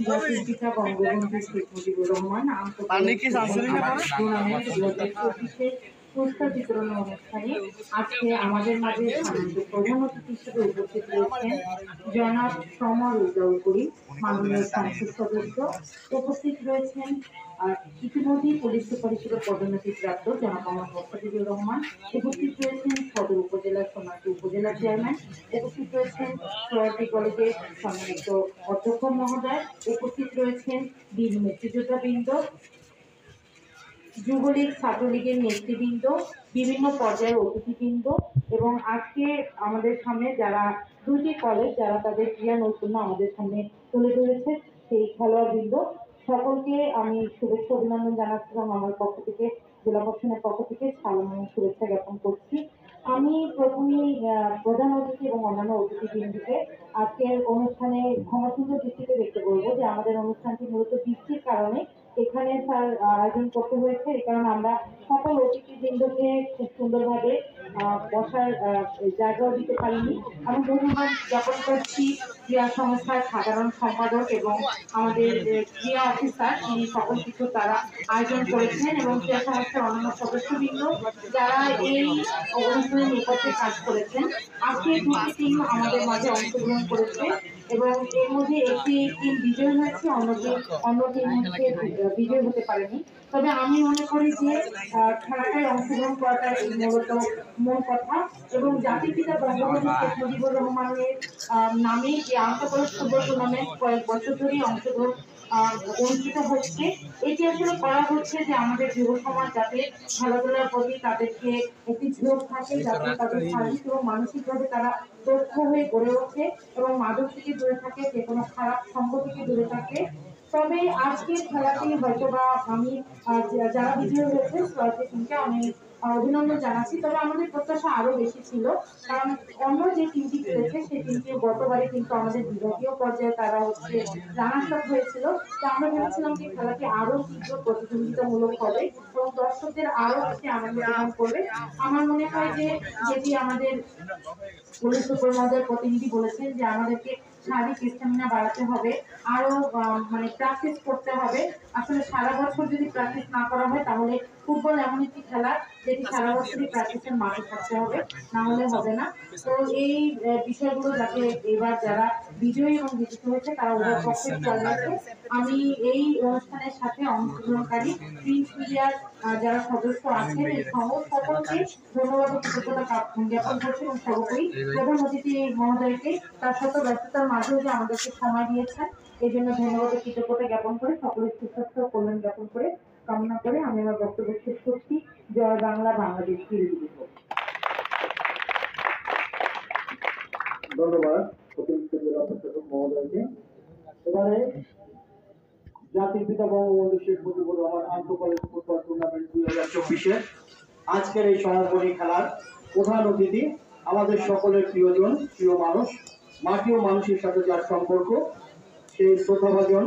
জাতির পিতা বঙ্গবন্ধু শেখ মুজিবুর রহমান টুর্নামেন্ট 2024 পুরস্কার বিতরণ অনুষ্ঠানে আজকে আমাদের মাঝে সম্মানিত প্রধান অতিথি হিসেবে উপস্থিত রয়েছেন জনাব সমর উদ্দৌলপুরী মাননীয় সংসদ সদস্য। উপস্থিত রয়েছেন ইতিমধ্যেই পুলিশ সুপার হিসেবে পদোন্নতিপ্রাপ্ত জনাব মোহাম্মদ মোস্তাফিজুর রহমান। উপস্থিত রয়েছেন সদর উপজেলার সম্মানিত উপজেলা চেয়ারম্যান। উপস্থিত রয়েছেন সোয়ারটি কলেজের সম্মানিত অধ্যক্ষ মহোদয়। উপস্থিত রয়েছেন বীর মুক্তিযোদ্ধাবৃন্দ, যুবলীগ ছাত্রলীগের নেতৃবৃন্দ, বিভিন্ন পর্যায়ের অতিথিবৃন্দ এবং আজকে আমাদের সামনে যারা দুটি কলেজ যারা তাদের ক্রীড়া নৈপুণ্য আমাদের সামনে তুলে ধরেছে সেই খেলোয়াড়বৃন্দ, সকলকে আমি শুভেচ্ছা অভিনন্দন জানাচ্ছি এবং আমার পক্ষ থেকে জেলা প্রশাসনের পক্ষ থেকে সালাম শুভেচ্ছা জ্ঞাপন করছি। আমি প্রথমেই প্রধান অতিথি এবং অন্যান্য অতিথিবৃন্দকে আজকের অনুষ্ঠানে ক্ষমাসুন্দর দৃষ্টিতে দেখতে বলবো যে আমাদের অনুষ্ঠানটি মূলত বৃষ্টির কারণে এখানে স্যার আয়োজন করতে হয়েছে। এই কারণে আমরা সকল অতিথিবৃন্দকে খুব সুন্দরভাবে বসার জায়গাও দিতে পারিনি। আমি ধন্যবাদ জ্ঞাপন করছি ক্রীড়া সংস্থার সাধারণ সম্পাদক এবং আমাদের ক্রীড়া অফিসার, তিনি সকল কিছু তারা আয়োজন করেছেন এবং ক্রীড়া সংস্থার অন্যান্য সদস্যবৃন্দ যারা এই অনুষ্ঠানের নেপথ্যে কাজ করেছেন। আজকে দুটি টিম আমাদের মাঝে অংশগ্রহণ করেছে এবং এর মধ্যে একটি টিম বিজয় হয়েছে, অন্য টিম হচ্ছে বিজয় হতে পারেনি। তবে আমি মনে করি যে খেলাটায় অংশগ্রহণ করাটাই মূলত মূল কথা এবং জাতির পিতা বঙ্গবন্ধু শেখ মুজিবুর রহমানের নামে যে আন্তঃকলেজ ফুটবল টুর্নামেন্ট কয়েক বছর ধরেই অংশগ্রহণ অনুষ্ঠিত হচ্ছে। এটি আসলে করা হচ্ছে যে আমাদের যুব সমাজ যাতে খেলাধুলার প্রতি তাদেরকে একটি ঝোঁক থাকে, যাতে তাদের শারীরিক এবং মানসিকভাবে তারা দক্ষ হয়ে গড়ে ওঠে এবং মাদক থেকে দূরে থাকে, যে কোনো খারাপ সঙ্গ থেকে দূরে থাকে। তবে আজকের খেলাটি হয়তো বা আমি যারা বিজয়ী হয়েছে টিমকে আমি অভিনন্দন জানাচ্ছি, তবে আমাদের প্রত্যাশা আরো বেশি ছিল, কারণ অন্য যে টিমটি খেলেছে সেই টিমটি গতবারে কিন্তু আমাদের বিভাগীয় পর্যায়ে তারা হচ্ছে রানার্স আপ হয়েছিল। তো আমরা ভেবেছিলাম যে খেলাটি আরো তীব্র প্রতিযোগিতামূলক হবে এবং দর্শকদের আরো বেশি আনন্দ প্রদান করবে। আমার মনে হয় যে যেটি আমাদের পুলিশ সুপার মহোদয়ের প্রতিনিধি বলেছেন যে আমাদেরকে শারীরিক স্ট্যামিনা বাড়াতে হবে, আরো মানে প্র্যাকটিস করতে হবে। আসলে সারা বছর যদি প্র্যাকটিস না করা হয় তাহলে ফুটবল এমন একটি খেলা যেটি সারা বছরই প্র্যাকটিসের মাঠে থাকতে হবে, না হলে হবে না। তো এই বিষয়গুলো যাতে এবার যারা বিজয়ী এবং বিজিত হয়েছে তারা উভয় পক্ষে খেয়াল রাখে। আমি এই অনুষ্ঠানের সাথে অংশগ্রহণকারী প্রিন্স মিডিয়ার যারা সদস্য আছেন এই সকলকে ধন্যবাদ ও কৃতজ্ঞতা জ্ঞাপন করছি এবং সর্বোপরি প্রধান অতিথি মহোদয়কে তার শত ব্যস্ততার মাঝেও যে আমাদেরকে সময় দিয়েছেন এই জন্য ধন্যবাদ ও কৃতজ্ঞতা জ্ঞাপন করে সকলের সুস্বাস্থ্য কল্যাণ জ্ঞাপন করে কামনা করে আমি আমার বক্তব্য শেষ করছি। জয় বাংলা, বাংলাদেশ ফিরে দিবস। ধন্যবাদ অতিরিক্ত জেলা প্রশাসক মহোদয়কে। এবারে জাতির পিতা বঙ্গবন্ধু শেখ মুজিবুর রহমান আন্তঃকলেজ ফুটবল টুর্নামেন্ট 2024 আজকের এই সমাপনী খেলার প্রধান অতিথি আমাদের সকলের প্রিয়জন, প্রিয় মানুষ, মাটি ও মানুষের সাথে যার সম্পর্ক সেই শ্রদ্ধাভাজন